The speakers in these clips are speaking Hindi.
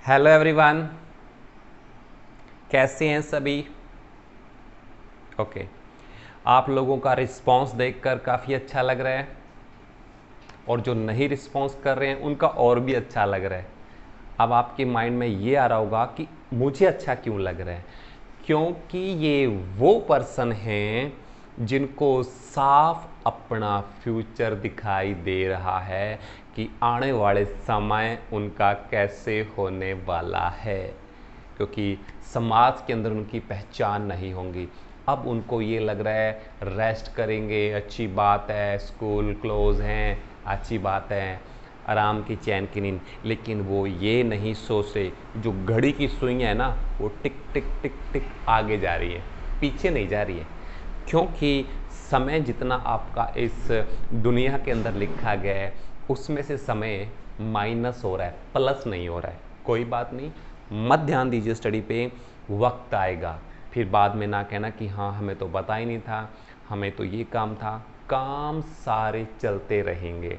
हेलो एवरीवन, कैसे हैं सभी। ओके, आप लोगों का रिस्पांस देखकर काफ़ी अच्छा लग रहा है और जो नहीं रिस्पांस कर रहे हैं उनका और भी अच्छा लग रहा है। अब आपके माइंड में ये आ रहा होगा कि मुझे अच्छा क्यों लग रहा है, क्योंकि ये वो पर्सन हैं जिनको साफ अपना फ्यूचर दिखाई दे रहा है कि आने वाले समय उनका कैसे होने वाला है, क्योंकि समाज के अंदर उनकी पहचान नहीं होंगी। अब उनको ये लग रहा है रेस्ट करेंगे, अच्छी बात है, स्कूल क्लोज हैं, अच्छी बात है, आराम की चैन की नींद। लेकिन वो ये नहीं सोचे जो घड़ी की सुइयाँ है ना, वो टिक टिक टिक टिक आगे जा रही है, पीछे नहीं जा रही है। क्योंकि समय जितना आपका इस दुनिया के अंदर लिखा गया है उसमें से समय माइनस हो रहा है, प्लस नहीं हो रहा है। कोई बात नहीं, मत ध्यान दीजिए स्टडी पे, वक्त आएगा फिर बाद में ना कहना कि हाँ हमें तो पता ही नहीं था, हमें तो ये काम था। काम सारे चलते रहेंगे,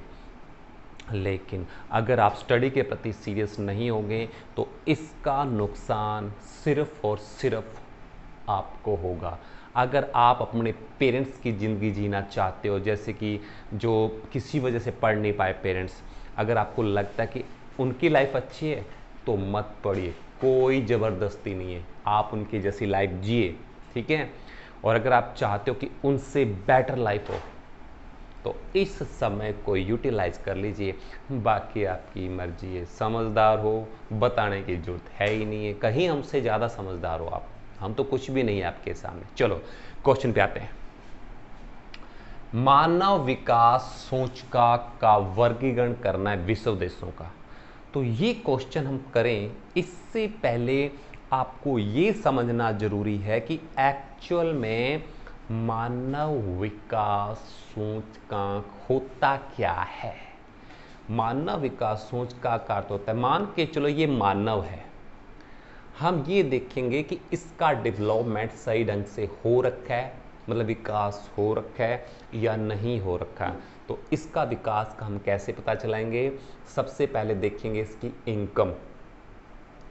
लेकिन अगर आप स्टडी के प्रति सीरियस नहीं होंगे तो इसका नुकसान सिर्फ और सिर्फ आपको होगा। अगर आप अपने पेरेंट्स की ज़िंदगी जीना चाहते हो, जैसे कि जो किसी वजह से पढ़ नहीं पाए पेरेंट्स, अगर आपको लगता है कि उनकी लाइफ अच्छी है तो मत पढ़िए, कोई ज़बरदस्ती नहीं है, आप उनकी जैसी लाइफ जिए, ठीक है। और अगर आप चाहते हो कि उनसे बेटर लाइफ हो तो इस समय को यूटिलाइज कर लीजिए, बाकी आपकी मर्जी है। समझदार हो, बताने की जरूरत है ही नहीं है, कहीं हमसे ज़्यादा समझदार हो आप, हम तो कुछ भी नहीं है आपके सामने। चलो क्वेश्चन पे आते हैं। मानव विकास सूचकांक का वर्गीकरण करना है विश्व देशों का। तो ये क्वेश्चन हम करें इससे पहले आपको ये समझना जरूरी है कि एक्चुअल में मानव विकास सूचकांक होता क्या है। मानव विकास सूचकांक का अर्थ होता है, मान के चलो ये मानव है, हम ये देखेंगे कि इसका डेवलपमेंट सही ढंग से हो रखा है, मतलब विकास हो रखा है या नहीं हो रखा है। तो इसका विकास का हम कैसे पता चलाएंगे, सबसे पहले देखेंगे इसकी इनकम।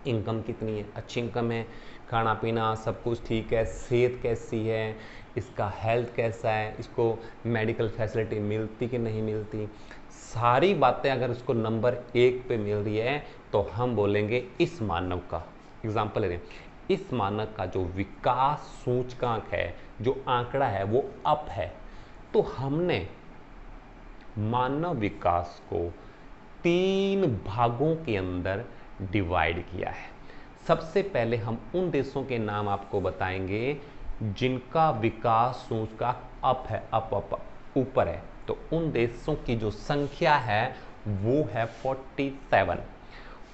इनकम कितनी है, अच्छी इनकम है, खाना पीना सब कुछ ठीक है, सेहत कैसी है, इसका हेल्थ कैसा है, इसको मेडिकल फैसिलिटी मिलती कि नहीं मिलती, सारी बातें अगर इसको नंबर 1 पे मिल रही है तो हम बोलेंगे इस मानव का, एग्जाम्पल ले रहे हैं, इस मानव का जो विकास सूचकांक है, जो आंकड़ा है वो अप है। तो हमने मानव विकास को 3 भागों के अंदर डिवाइड किया है। सबसे पहले हम उन देशों के नाम आपको बताएंगे जिनका विकास सूचकांक अप है, अप ऊपर है। तो उन देशों की जो संख्या है वो है 47।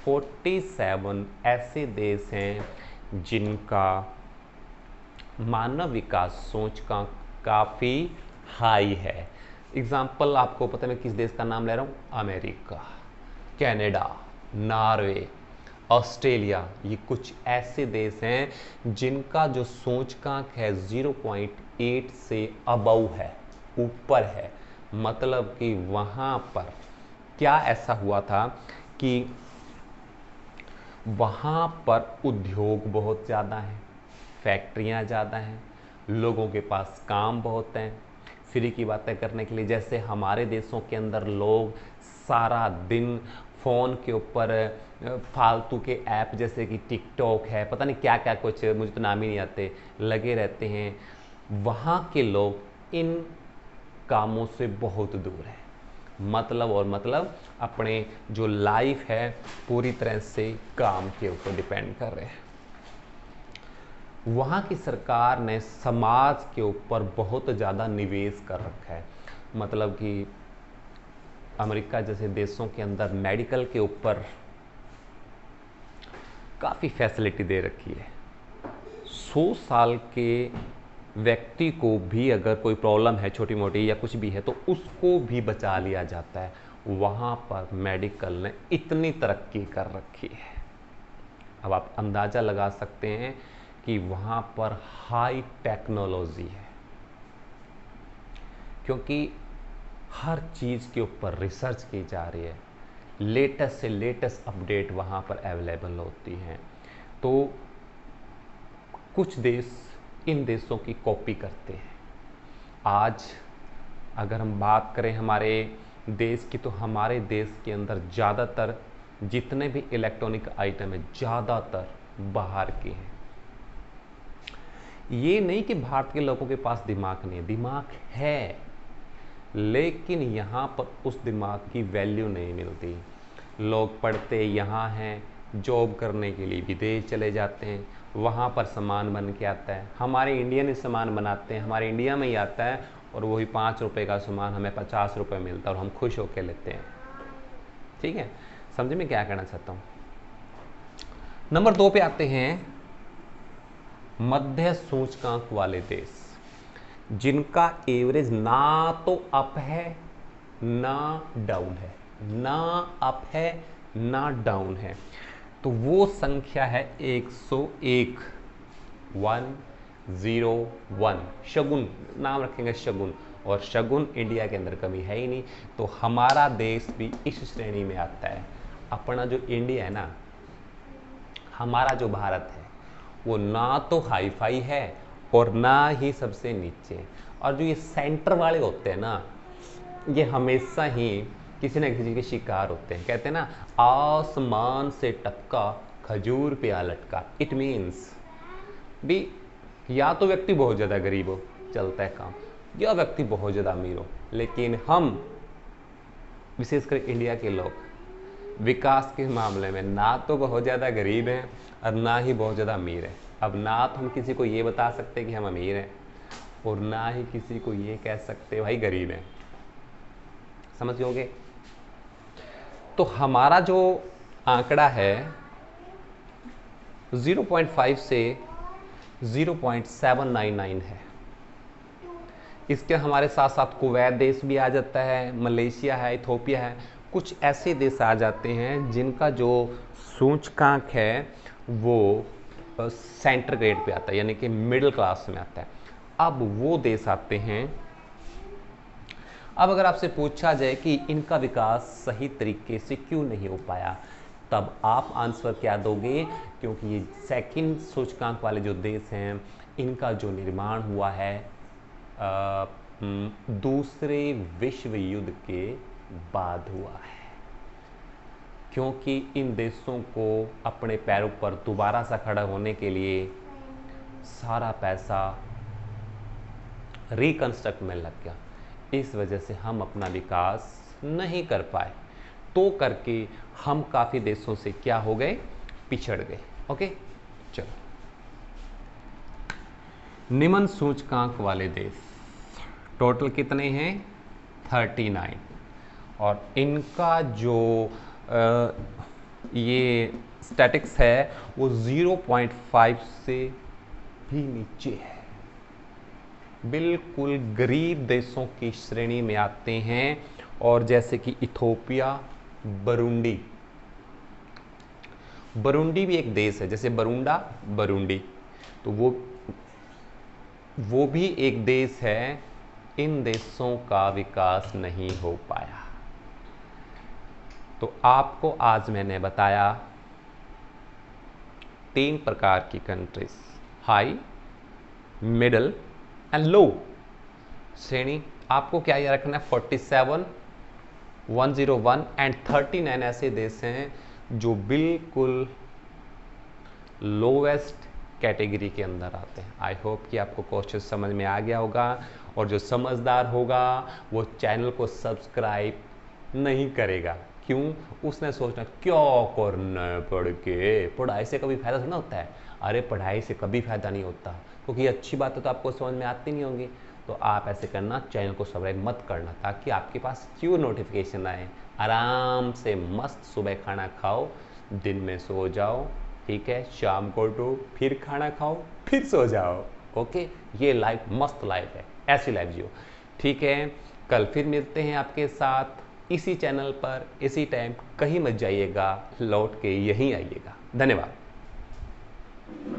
47 ऐसे देश हैं जिनका मानव विकास सूचकांक काफ़ी हाई है। एग्जाम्पल आपको पता है मैं किस देश का नाम ले रहा हूँ, अमेरिका, कनाडा, नॉर्वे, ऑस्ट्रेलिया। ये कुछ ऐसे देश हैं जिनका जो सूचकांक है 0.8 से अबव है, ऊपर है। मतलब कि वहाँ पर क्या ऐसा हुआ था कि वहाँ पर उद्योग बहुत ज़्यादा हैं, फैक्ट्रियाँ ज़्यादा हैं, लोगों के पास काम बहुत हैं फ्री की बातें करने के लिए। जैसे हमारे देशों के अंदर लोग सारा दिन फ़ोन के ऊपर फालतू के ऐप जैसे कि टिकटॉक है, पता नहीं क्या क्या कुछ, मुझे तो नाम ही नहीं आते, लगे रहते हैं। वहाँ के लोग इन कामों से बहुत दूर हैं, मतलब और मतलब अपने जो लाइफ है पूरी तरह से काम के ऊपर डिपेंड कर रहे हैं। वहाँ की सरकार ने समाज के ऊपर बहुत ज़्यादा निवेश कर रखा है, मतलब कि अमेरिका जैसे देशों के अंदर मेडिकल के ऊपर काफ़ी फैसिलिटी दे रखी है। 100 साल के व्यक्ति को भी अगर कोई प्रॉब्लम है छोटी मोटी या कुछ भी है तो उसको भी बचा लिया जाता है। वहाँ पर मेडिकल ने इतनी तरक्की कर रखी है, अब आप अंदाज़ा लगा सकते हैं कि वहाँ पर हाई टेक्नोलॉजी है, क्योंकि हर चीज़ के ऊपर रिसर्च की जा रही है। लेटेस्ट से लेटेस्ट अपडेट वहाँ पर अवेलेबल होती हैं। तो कुछ देश इन देशों की कॉपी करते हैं। आज अगर हम बात करें हमारे देश की, तो हमारे देश के अंदर ज़्यादातर जितने भी इलेक्ट्रॉनिक आइटम है ज़्यादातर बाहर के हैं। ये नहीं कि भारत के लोगों के पास दिमाग नहीं है, दिमाग है, लेकिन यहाँ पर उस दिमाग की वैल्यू नहीं मिलती। लोग पढ़ते यहाँ हैं, जॉब करने के लिए विदेश चले जाते हैं, वहाँ पर सामान बन के आता है। हमारे इंडियन सामान बनाते हैं, हमारे इंडिया में ही आता है, और वही 5 रुपये का सामान हमें 50 रुपये मिलता है और हम खुश होकर लेते हैं। ठीक है, समझे मैं क्या कहना चाहता हूँ। नंबर 2 पे आते हैं मध्य सूचकांक वाले देश, जिनका एवरेज ना तो अप है ना डाउन है, ना अप है ना डाउन है। तो वो संख्या है 101, 101। शगुन नाम रखेंगे, शगुन, और शगुन इंडिया के अंदर कभी है ही नहीं। तो हमारा देश भी इस श्रेणी में आता है। अपना जो इंडिया है ना, हमारा जो भारत है, वो ना तो हाई फाई है और ना ही सबसे नीचे। और जो ये सेंटर वाले होते हैं ना, ये हमेशा ही किसी न किसी के शिकार होते हैं। कहते हैं ना, आसमान से टपका खजूर पे आ लटका। इट मीन्स भी या तो व्यक्ति बहुत ज़्यादा गरीब हो, चलता है काम, या व्यक्ति बहुत ज़्यादा अमीर हो। लेकिन हम विशेषकर इंडिया के लोग विकास के मामले में ना तो बहुत ज़्यादा गरीब हैं और ना ही बहुत ज़्यादा अमीर हैं। अब ना तो हम किसी को ये बता सकते कि हम अमीर हैं, और ना ही किसी को ये कह सकते भाई गरीब हैं। समझ गए? तो हमारा जो आंकड़ा है 0.5 से 0.799 है। इसके हमारे साथ साथ कुवैत देश भी आ जाता है, मलेशिया है, इथोपिया है। कुछ ऐसे देश आ जाते हैं जिनका जो सूचकांक है वो सेंटर ग्रेड पे आता है, यानी कि मिडिल क्लास में आता है। अब वो देश आते हैं। अब अगर आपसे पूछा जाए कि इनका विकास सही तरीके से क्यों नहीं हो पाया, तब आप आंसर क्या दोगे? क्योंकि ये सेकंड सूचकांक वाले जो देश हैं, इनका जो निर्माण हुआ है दूसरे विश्व युद्ध के बाद हुआ है। क्योंकि इन देशों को अपने पैरों पर दोबारा सा खड़ा होने के लिए सारा पैसा रिकंस्ट्रक्ट में लग गया। इस वजह से हम अपना विकास नहीं कर पाए, तो करके हम काफ़ी देशों से क्या हो गए, पिछड़ गए। ओके, चलो निम्न सूचकांक वाले देश टोटल कितने हैं? 39। और इनका जो ये स्टैटिक्स है वो 0.5 से भी नीचे है। बिल्कुल गरीब देशों की श्रेणी में आते हैं। और जैसे कि इथोपिया, बरूंडी, बरूंडी भी एक देश है, जैसे बरूंडा, बरूंडी, तो वो भी एक देश है। इन देशों का विकास नहीं हो पाया। तो आपको आज मैंने बताया 3 प्रकार की countries, high, middle and low श्रेणी। आपको क्या याद रखना है? 47, 101 एंड 39 ऐसे देश हैं जो बिल्कुल लोवेस्ट कैटेगरी के अंदर आते हैं। आई होप कि आपको क्वेश्चन समझ में आ गया होगा, और जो समझदार होगा वो चैनल को सब्सक्राइब नहीं करेगा। क्यों? उसने सोचना क्या करना है पढ़ के, पढ़ाई से कभी फायदा थोड़ा होता है। अरे पढ़ाई से कभी फायदा नहीं होता, क्योंकि अच्छी बातें तो आपको समझ में आती नहीं होंगी। तो आप ऐसे करना, चैनल को सब्सक्राइब मत करना, ताकि आपके पास क्यों नोटिफिकेशन आए। आराम से मस्त सुबह खाना खाओ, दिन में सो जाओ, ठीक है, शाम को उठो, फिर खाना खाओ, फिर सो जाओ। ओके, ये लाइफ मस्त लाइफ है, ऐसी लाइफ जियो। ठीक है, कल फिर मिलते हैं आपके साथ इसी चैनल पर, इसी टाइम। कहीं मत जाइएगा, लौट के यहीं आइएगा। धन्यवाद।